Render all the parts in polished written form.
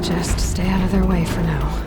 Just stay out of their way for now.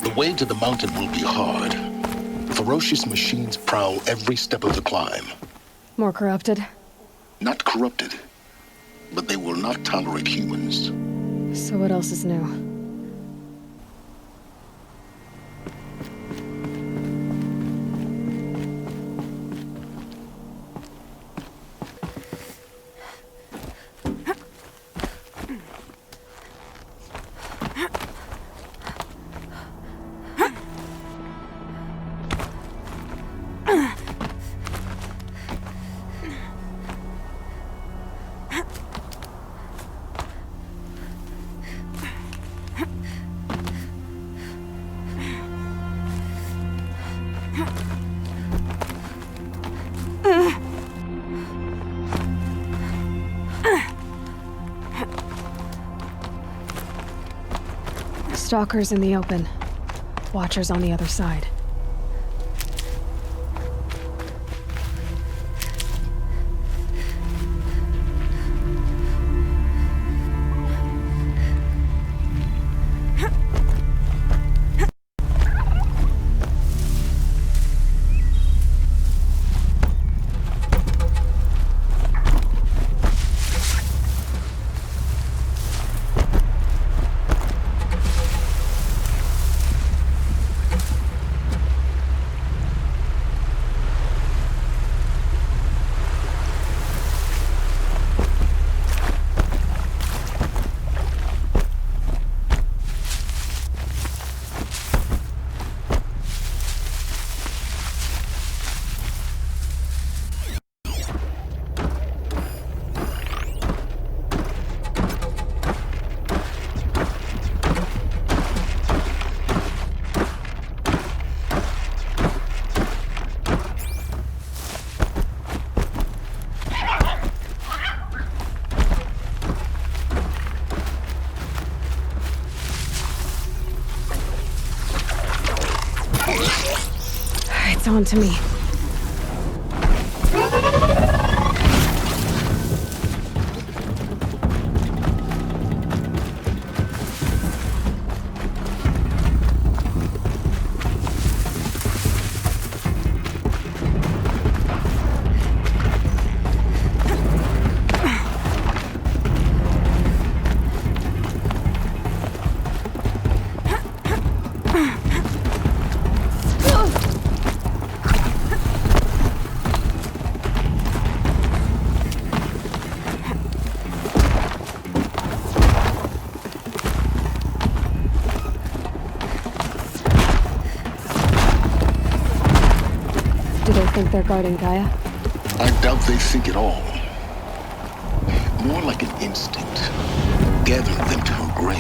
The way to the mountain will be hard. Ferocious machines prowl every step of the climb. More corrupted? Not corrupted, but they will not tolerate humans. So what else is new? Stalkers in the open. Watchers on the other side. It's on to me. Do they think they're guarding Gaia? I doubt they think at all. More like an instinct, gathering them to her grave.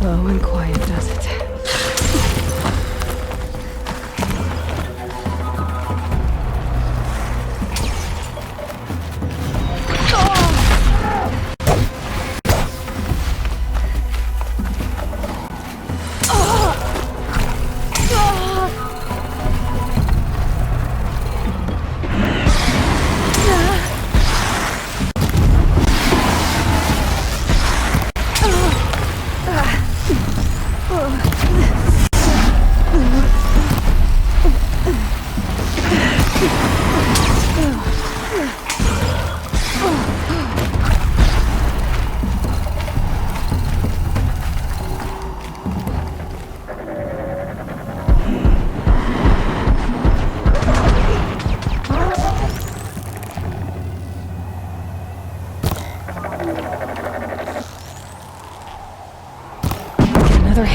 Slow and quiet does it.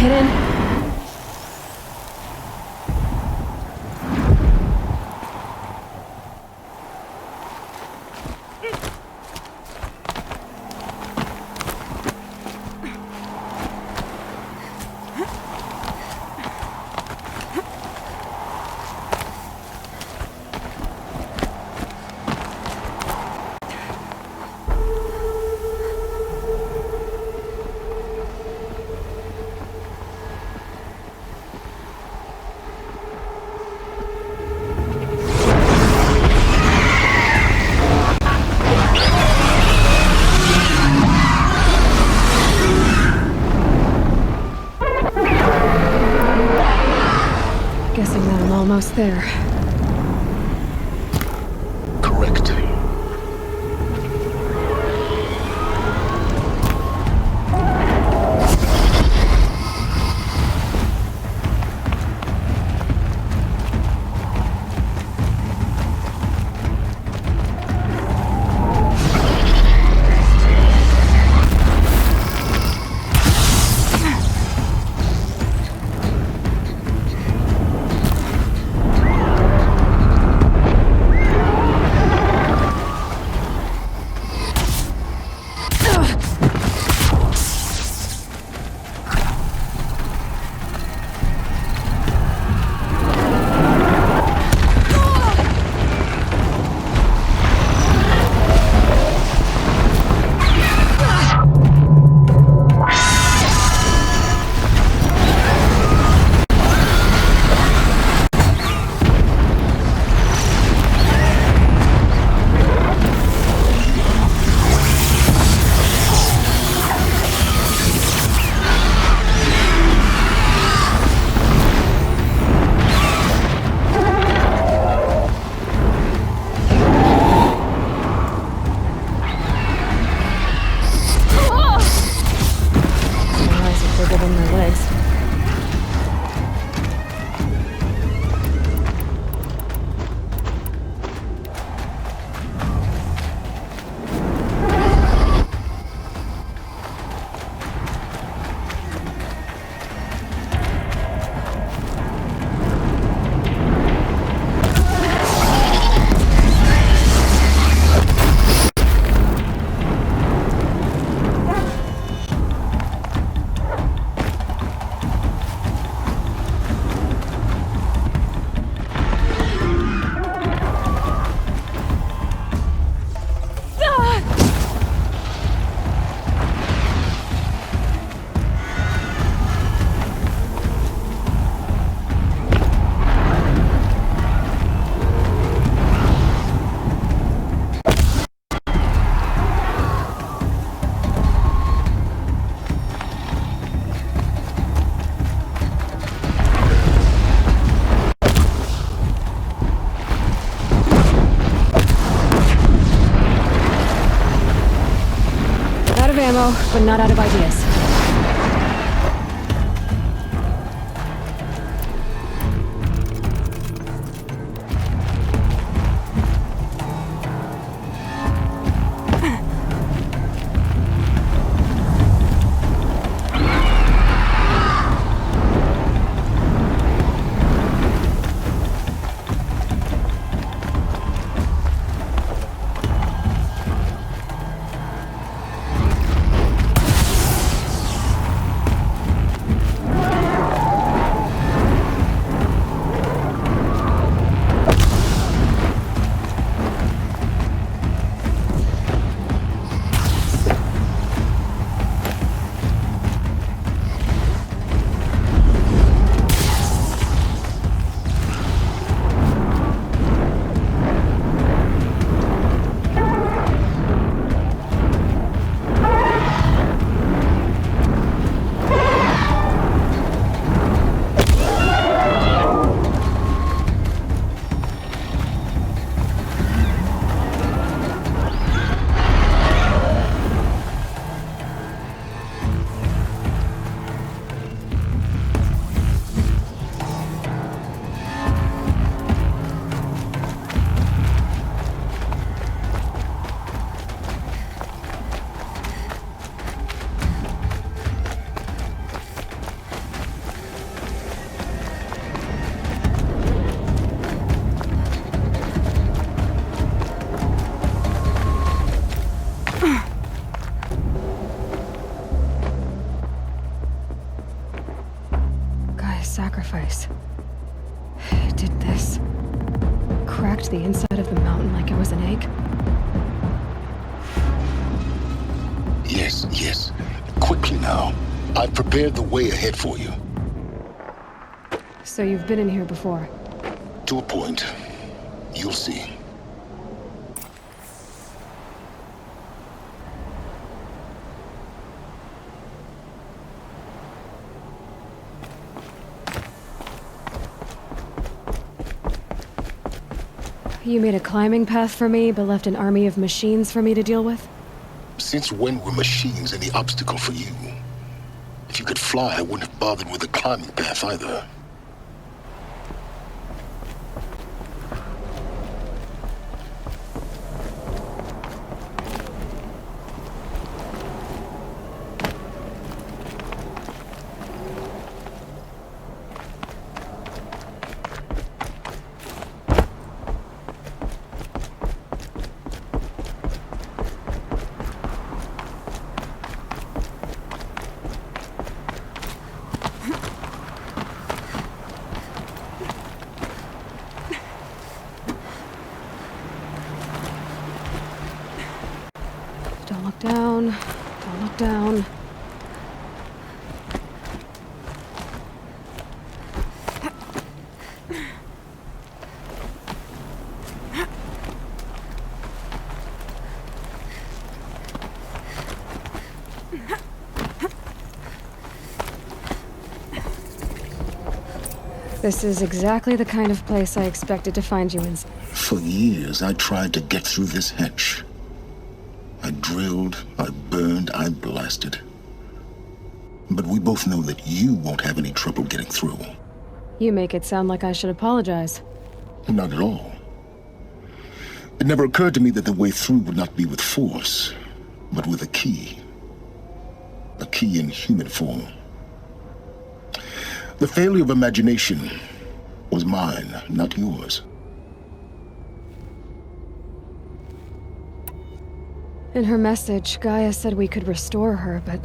hidden? Guessing that I'm almost there. Correct. Ammo, but not out of ideas. sacrifice. It did this. Cracked the inside of the mountain like it was an egg. Yes, yes. Quickly now. I've prepared the way ahead for you. So you've been in here before? To a point. You'll see. You made a climbing path for me, but left an army of machines for me to deal with? Since when were machines any obstacle for you? If you could fly, I wouldn't have bothered with the climbing path either. Don't look down. Don't look down. This is exactly the kind of place I expected to find you in. For years, I tried to get through this hatch. I drilled, I burned, I blasted. But we both know that you won't have any trouble getting through. You make it sound like I should apologize. Not at all. It never occurred to me that the way through would not be with force, but with a key. A key in human form. The failure of imagination was mine, not yours. In her message, Gaia said we could restore her, but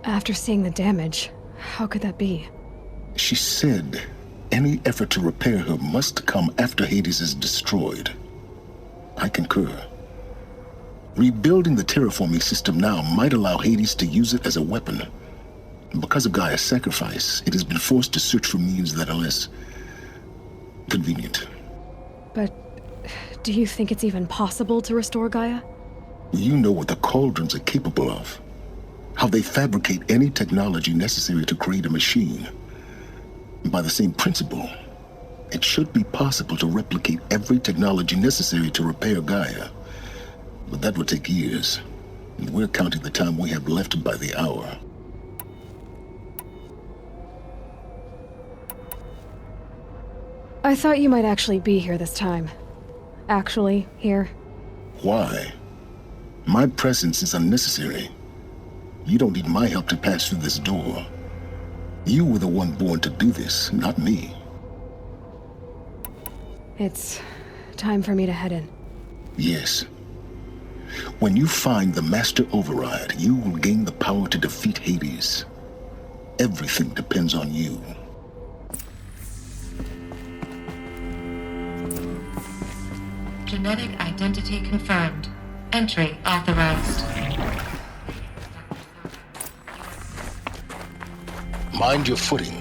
after seeing the damage, how could that be? She said any effort to repair her must come after Hades is destroyed. I concur. Rebuilding the terraforming system now might allow Hades to use it as a weapon. Because of Gaia's sacrifice, it has been forced to search for means that are less convenient. But do you think it's even possible to restore Gaia? You know what the cauldrons are capable of. How they fabricate any technology necessary to create a machine. By the same principle, it should be possible to replicate every technology necessary to repair Gaia. But that would take years, and we're counting the time we have left by the hour. I thought you might actually be here this time. Actually, here. Why? My presence is unnecessary. You don't need my help to pass through this door. You were the one born to do this, not me. It's time for me to head in. Yes. When you find the Master Override, you will gain the power to defeat Hades. Everything depends on you. Genetic identity confirmed. Entry authorized. Mind your footing.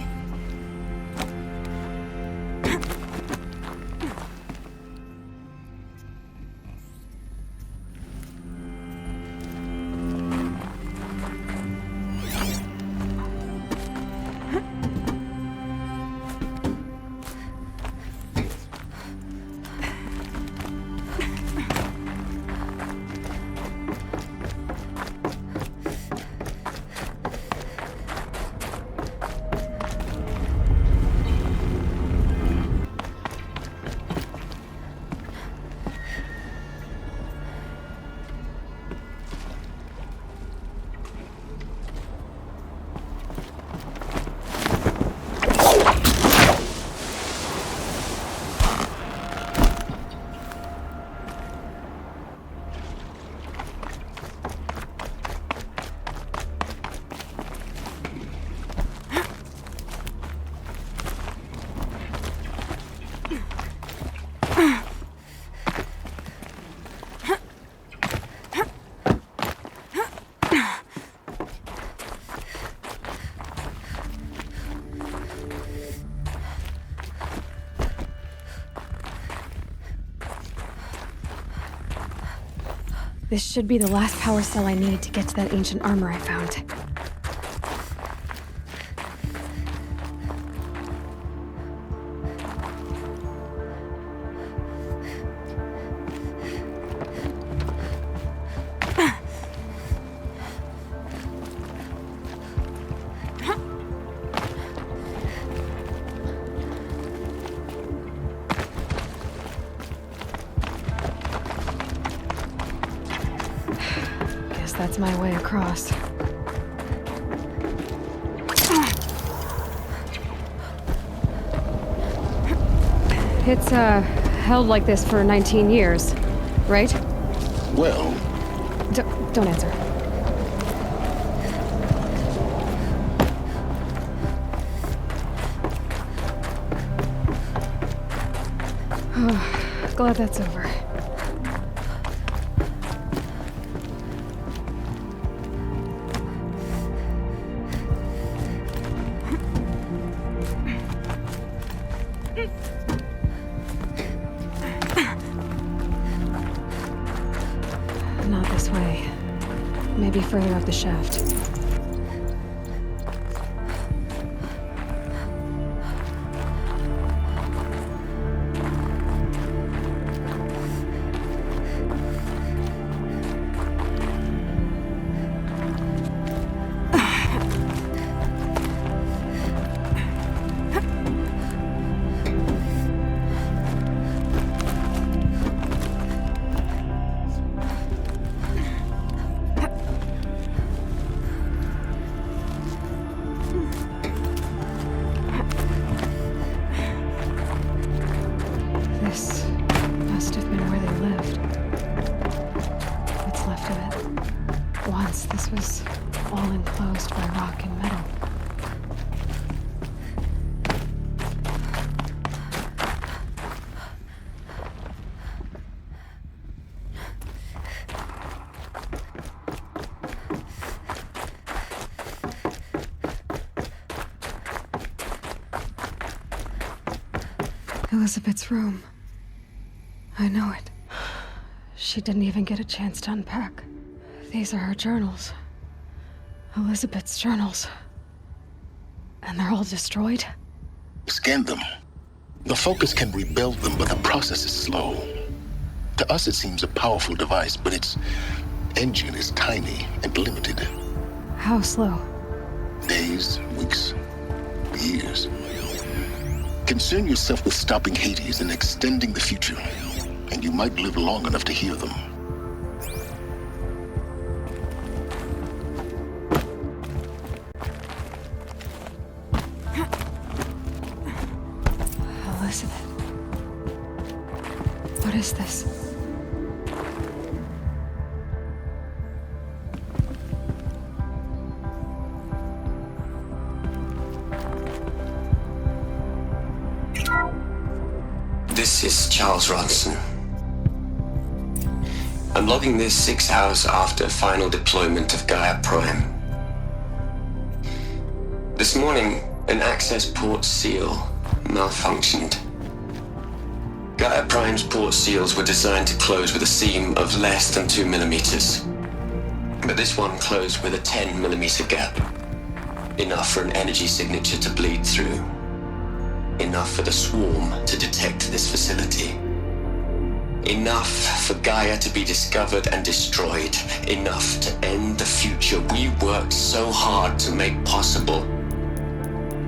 This should be the last power cell I need to get to that ancient armor I found. That's my way across. It's, held like this for 19 years, right? Well, Don't answer. Glad that's over. Not this way. Maybe further up the shaft. This must have been where they lived. What's left of it. Once this was all enclosed by rock and metal. Elizabeth's room. I know it. She didn't even get a chance to unpack. These are her journals. Elizabeth's journals. And they're all destroyed? scan them. The Focus can rebuild them, but the process is slow. To us, it seems a powerful device, but its engine is tiny and limited. How slow? Days, weeks, years. Concern yourself with stopping Hades and extending the future, and you might live long enough to hear them. Elizabeth. What is this? This is Charles Ronson. I'm logging this 6 hours after final deployment of Gaia Prime. This morning, an access port seal malfunctioned. Gaia Prime's port seals were designed to close with a seam of less than 2 millimeters. But this one closed with a 10 millimeter gap. Enough for an energy signature to bleed through. Enough for the swarm to detect this facility. Enough for Gaia to be discovered and destroyed. Enough to end the future we worked so hard to make possible.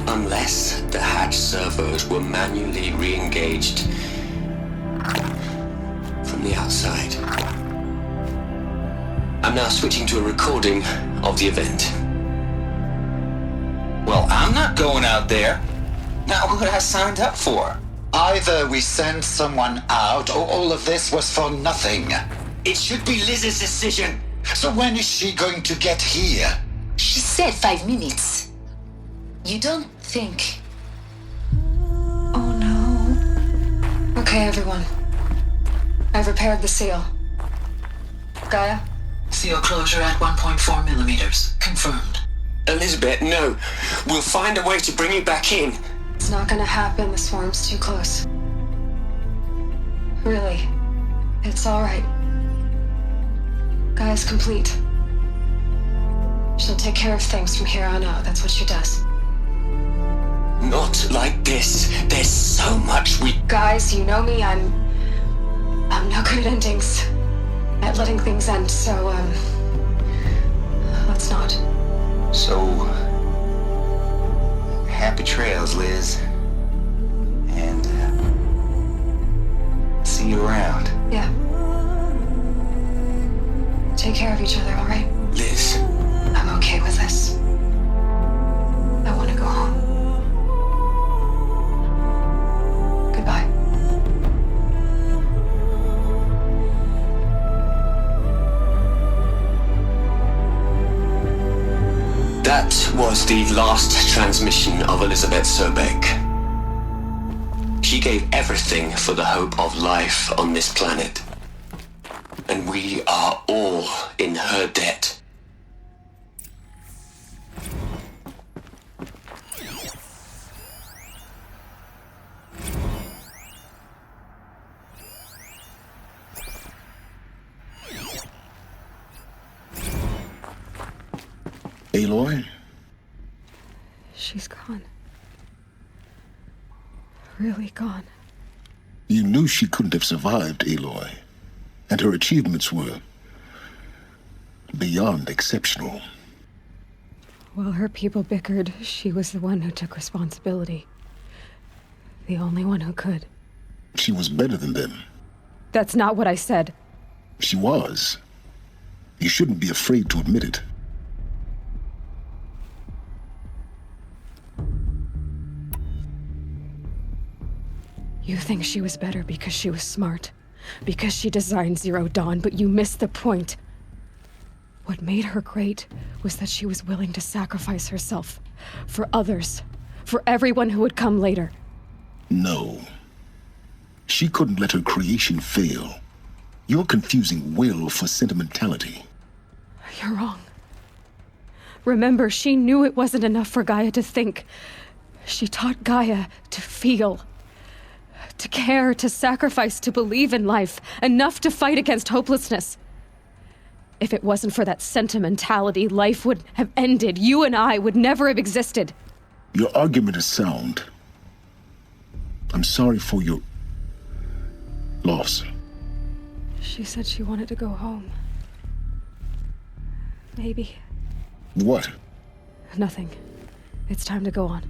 Unless the hatch servos were manually re-engaged from the outside. I'm now switching to a recording of the event. Well, I'm not going out there. Not what I signed up for. Either we send someone out, or all of this was for nothing. It should be Liz's decision. So when is she going to get here? She said 5 minutes. You don't think... Oh no. Okay, everyone. I've repaired the seal. Gaia? Seal closure at 1.4 millimeters. Confirmed. Elizabeth, no. We'll find a way to bring you back in. It's not gonna happen, the swarm's too close. Really. It's alright. Gaia's complete. She'll take care of things from here on out. That's what she does. Not like this. There's so much we... Guys, you know me. I'm no good at endings. At letting things end, so, let's not. So, happy trails, Liz. And, see you around. Yeah. Take care of each other, all right? Liz. I'm okay with this. I want to go home. Goodbye. That was the last transmission of Elizabeth Sobek. She gave everything for the hope of life on this planet. And we are all in her debt. Aloy? She's gone. Really gone. You knew she couldn't have survived, Aloy. And her achievements were beyond exceptional. While her people bickered, she was the one who took responsibility. The only one who could. She was better than them. That's not what I said. She was. You shouldn't be afraid to admit it. You think she was better because she was smart, because she designed Zero Dawn, but you missed the point. What made her great was that she was willing to sacrifice herself for others, for everyone who would come later. No. She couldn't let her creation fail. You're confusing will for sentimentality. You're wrong. Remember, she knew it wasn't enough for Gaia to think. She taught Gaia to feel. To care, to sacrifice, to believe in life, enough to fight against hopelessness. If it wasn't for that sentimentality, life would have ended. You and I would never have existed. Your argument is sound. I'm sorry for your loss. She said she wanted to go home. Maybe. What? Nothing. It's time to go on.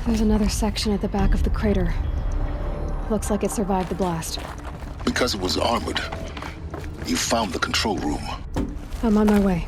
There's another section at the back of the crater. Looks like it survived the blast. Because it was armored. You found the control room. I'm on my way.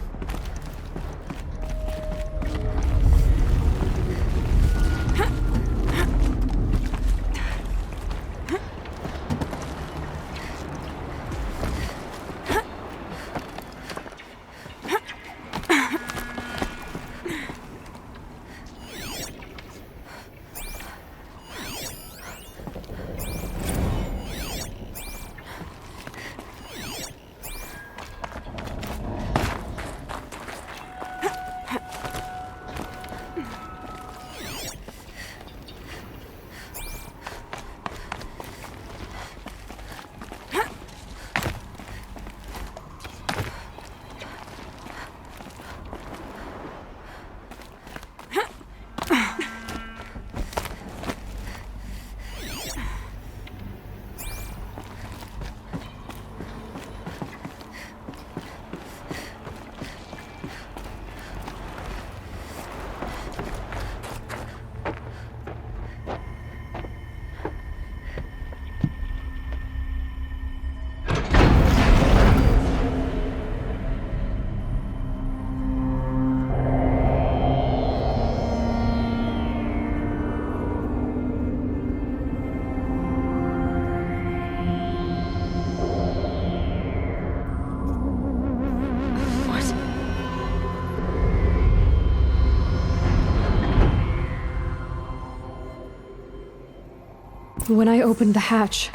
When I opened the hatch,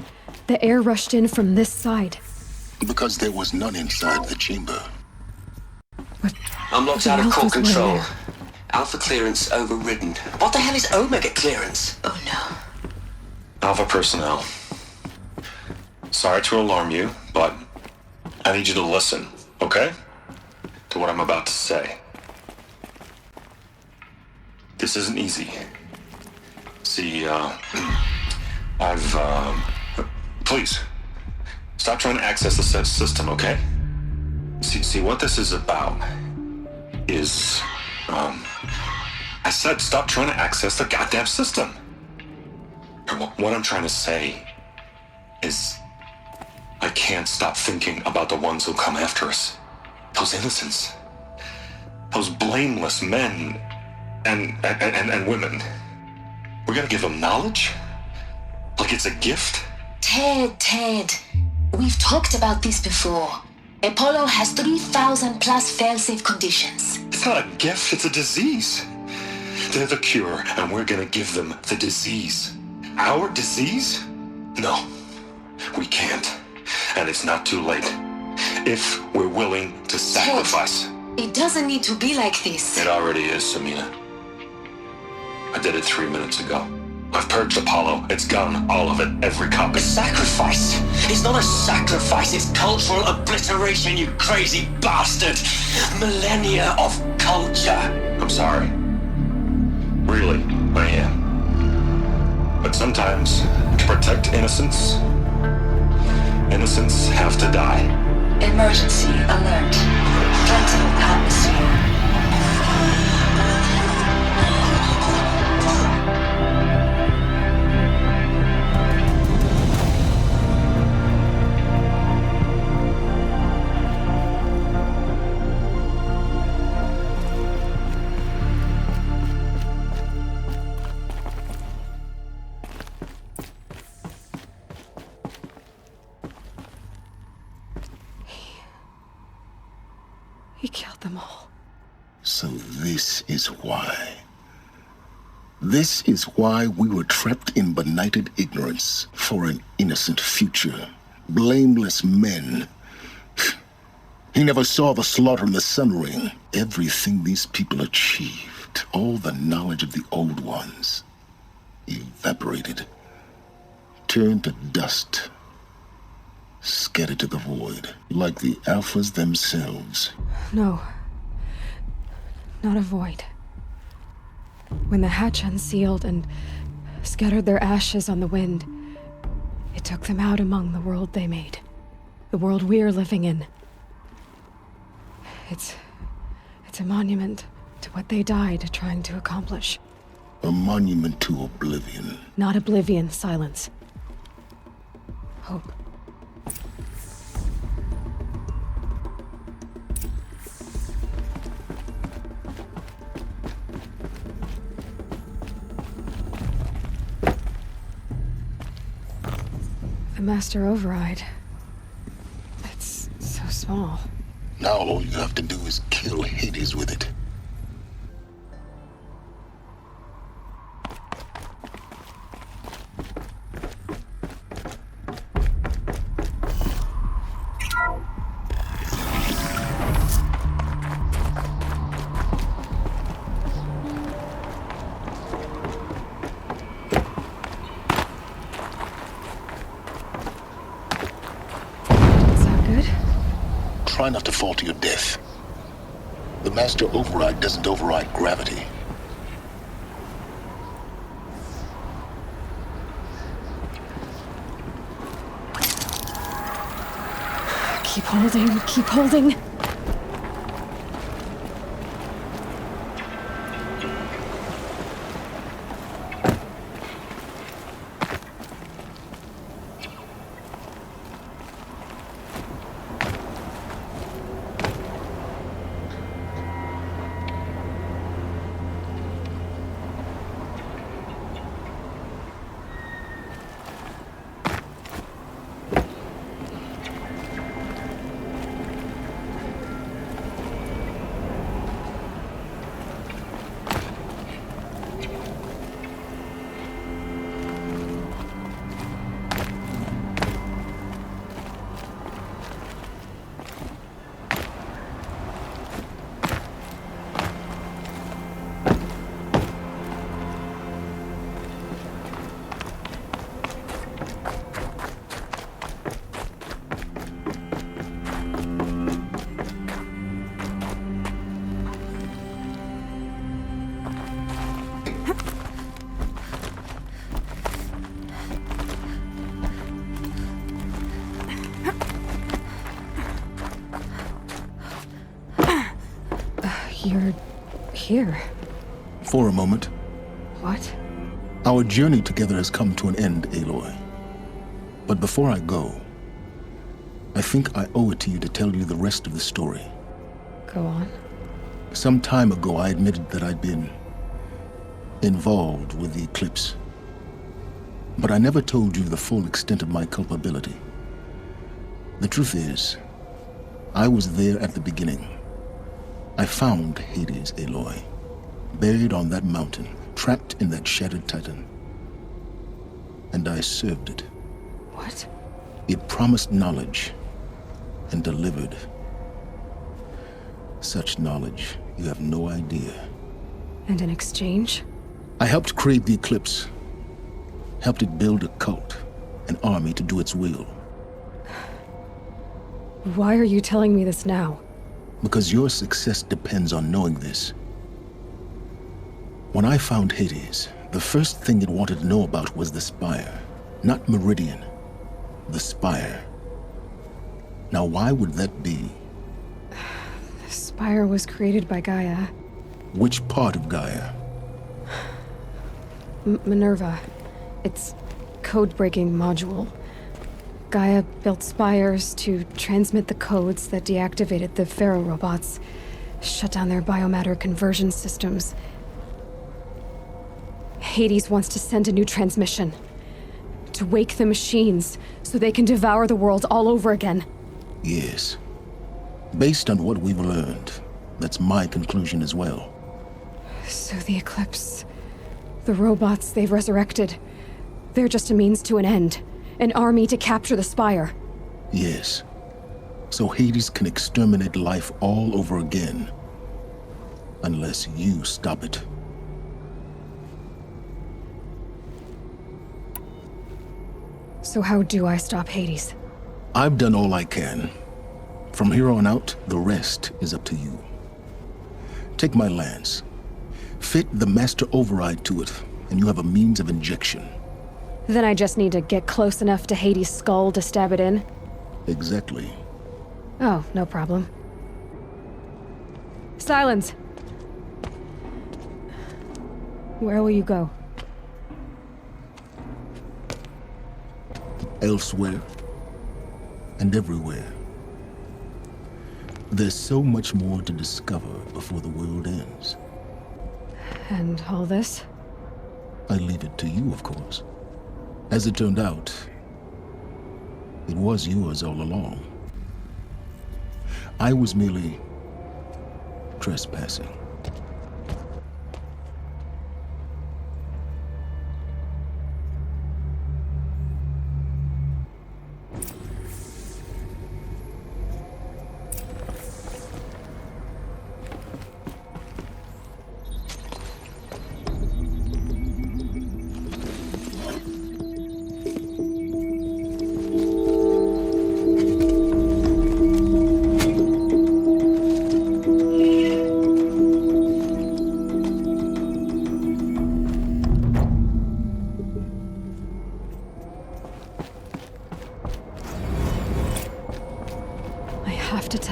the air rushed in from this side. Because there was none inside the chamber. But I'm locked the out of core Alphas were control. there. Alpha clearance overridden. What the hell is Omega clearance? Oh no. Alpha personnel. Sorry to alarm you, but I need you to listen, okay? To what I'm about to say. This isn't easy. See, please, stop trying to access the said system, okay? See, what this is about is, I said stop trying to access the goddamn system. What I'm trying to say is, I can't stop thinking about the ones who come after us. Those innocents. Those blameless men and women. We're gonna give them knowledge? Like it's a gift? Ted. We've talked about this before. Apollo has 3,000 plus fail-safe conditions. It's not a gift, it's a disease. They're the cure, and we're gonna give them the disease. Our disease? No, we can't. And it's not too late. If we're willing to sacrifice. It doesn't need to be like this. It already is, Samina. I did it 3 minutes ago. I've purged Apollo. It's gone. All of it. Every copy. A sacrifice? It's not a sacrifice, it's cultural obliteration, you crazy bastard! Millennia of culture! I'm sorry. Really, I am. But sometimes, to protect innocence, innocents have to die. Emergency alert. Threatening atmosphere. He killed them all. So this is why. This is why we were trapped in benighted ignorance for an innocent future. Blameless men. He never saw the slaughter in the Sun Ring. Everything these people achieved, all the knowledge of the old ones, evaporated, turned to dust, scattered to the void, like the Alphas themselves. No. Not a void. When the hatch unsealed and scattered their ashes on the wind, it took them out among the world they made. The world we're living in. It's a monument to what they died trying to accomplish. A monument to oblivion. Not oblivion, silence. Hope. The master override. It's so small. Now all you have to do is kill Hades with it. Try not to fall to your death. The master override doesn't override gravity. Keep holding, keep holding. You're here. For a moment. What? Our journey together has come to an end, Aloy. But before I go, I think I owe it to you to tell you the rest of the story. Go on. Some time ago, I admitted that I'd been involved with the eclipse. But I never told you the full extent of my culpability. The truth is, I was there at the beginning. I found Hades, Aloy, buried on that mountain, trapped in that shattered titan. And I served it. What? It promised knowledge and delivered. Such knowledge, you have no idea. And in exchange? I helped create the eclipse. Helped it build a cult, an army to do its will. Why are you telling me this now? Because your success depends on knowing this. When I found Hades, the first thing it wanted to know about was the Spire. Not Meridian. The Spire. Now why would that be? The Spire was created by Gaia. Which part of Gaia? Minerva. Its code-breaking module. Gaia built spires to transmit the codes that deactivated the Pharaoh robots, shut down their biomatter conversion systems. Hades wants to send a new transmission. To wake the machines, so they can devour the world all over again. Yes. Based on what we've learned, that's my conclusion as well. So the Eclipse... the robots they've resurrected... they're just a means to an end. An army to capture the Spire. Yes. So Hades can exterminate life all over again. Unless you stop it. So how do I stop Hades? I've done all I can. From here on out, the rest is up to you. Take my lance. Fit the master override to it, and you have a means of injection. Then I just need to get close enough to Hades' skull to stab it in? Exactly. Oh, no problem. Silence! Where will you go? Elsewhere. And everywhere. There's so much more to discover before the world ends. And all this? I leave it to you, of course. As it turned out, it was yours all along. I was merely trespassing.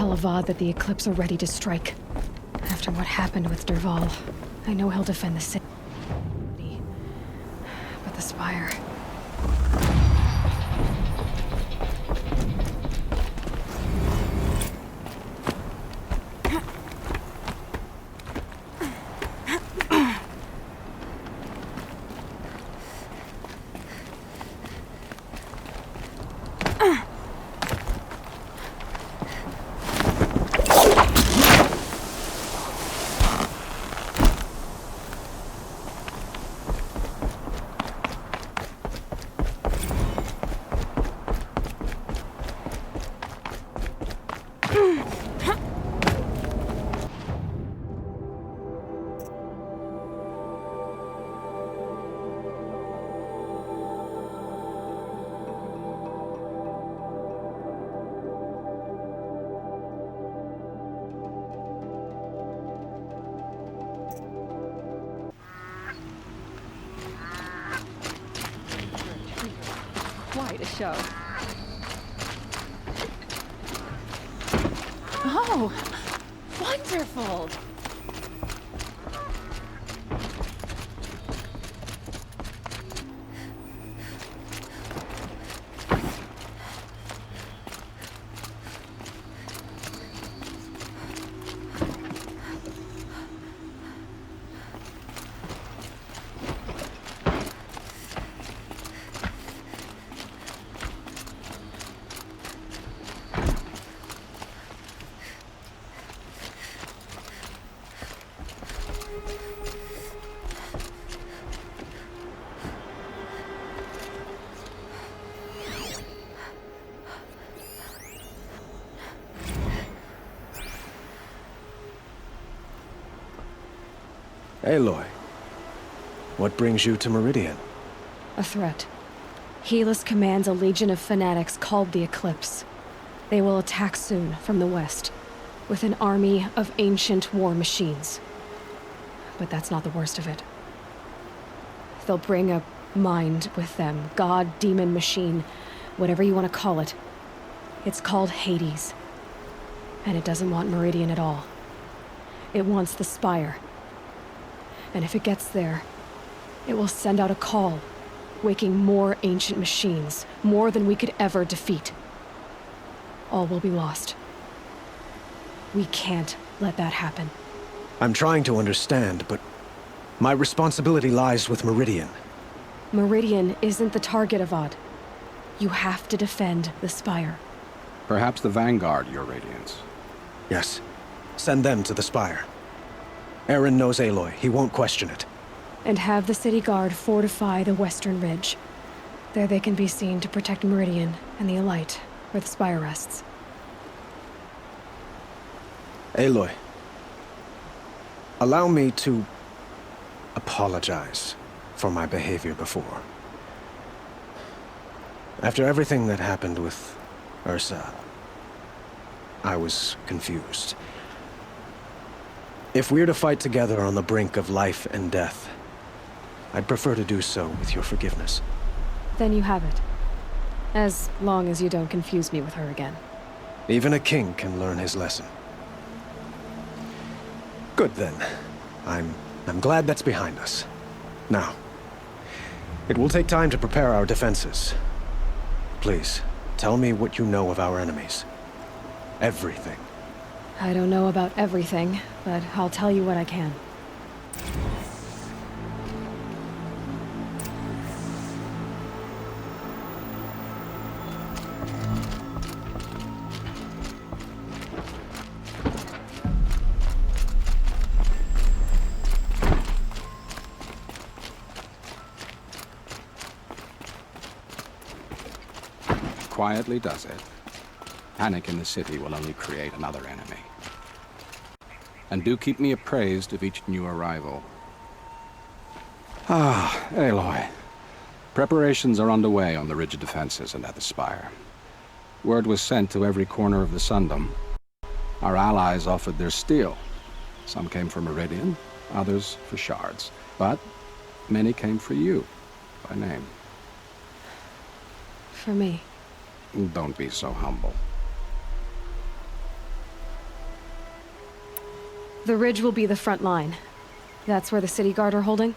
Avad that the Eclipse are ready to strike. After what happened with Dervahl, I know he'll defend the city. But the Spire... Quite a show. Oh, wonderful! Aloy, what brings you to Meridian? A threat. Helis commands a legion of fanatics called the Eclipse. They will attack soon from the west, with an army of ancient war machines. But that's not the worst of it. They'll bring a mind with them, god, demon, machine, whatever you want to call it. It's called Hades. And it doesn't want Meridian at all. It wants the Spire. And if it gets there, it will send out a call, waking more ancient machines, more than we could ever defeat. All will be lost. We can't let that happen. I'm trying to understand, but my responsibility lies with Meridian. Meridian isn't the target, Avad. You have to defend the Spire. Perhaps the Vanguard, Your Radiance. Yes. Send them to the Spire. Aaron knows Aloy. He won't question it. And have the City Guard fortify the Western Ridge. There they can be seen to protect Meridian and the Elite, where the Spire rests. Aloy, allow me to apologize for my behavior before. After everything that happened with Ursa, I was confused. If we're to fight together on the brink of life and death, I'd prefer to do so with your forgiveness. Then you have it. As long as you don't confuse me with her again. Even a king can learn his lesson. Good then. I'm glad that's behind us. Now, it will take time to prepare our defenses. Please, tell me what you know of our enemies. Everything. I don't know about everything, but I'll tell you what I can. Quietly does it. Panic in the city will only create another enemy. And do keep me appraised of each new arrival. Ah, Aloy. Preparations are underway on the ridge of defenses and at the Spire. Word was sent to every corner of the Sundom. Our allies offered their steel. Some came for Meridian, others for shards. But many came for you, by name. For me. Don't be so humble. The ridge will be the front line. That's where the City Guard are holding?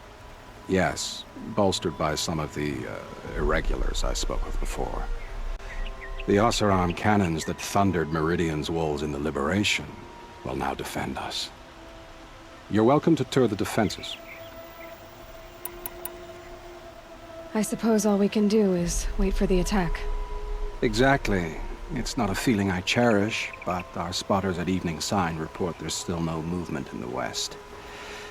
Yes, bolstered by some of the irregulars I spoke of before. The Oseram cannons that thundered Meridian's walls in the Liberation will now defend us. You're welcome to tour the defenses. I suppose all we can do is wait for the attack. Exactly. It's not a feeling I cherish, but our spotters at Evening Sign report there's still no movement in the west.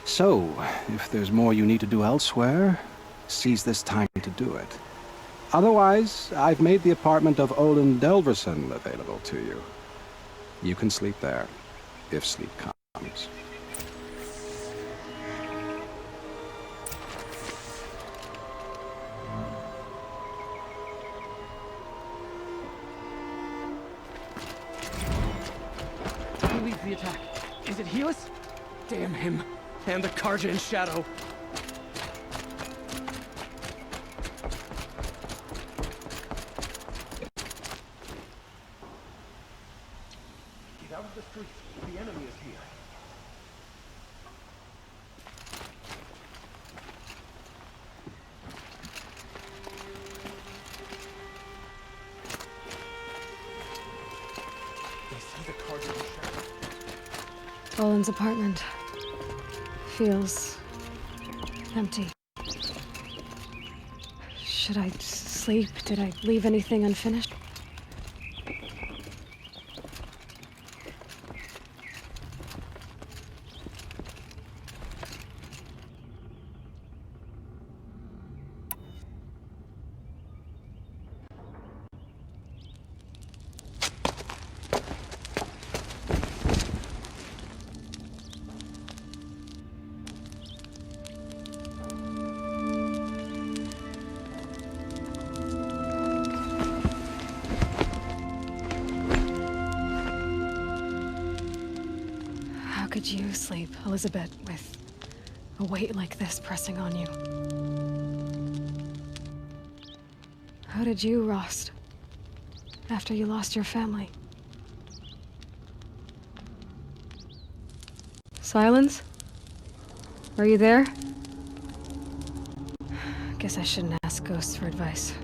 So, if there's more you need to do elsewhere, seize this time to do it. Otherwise, I've made the apartment of Olin Delverson available to you. You can sleep there, if sleep comes. Who leads the attack? Is it Helis? Damn him. And the Karja in shadow. Get out of the street. The enemy is here. They see the Karja in shadow. Olin's apartment feels empty. Should I sleep? Did I leave anything unfinished? you sleep, Elizabeth, with a weight like this pressing on you? How did you rest after you lost your family? Silence? Are you there? Guess I shouldn't ask ghosts for advice.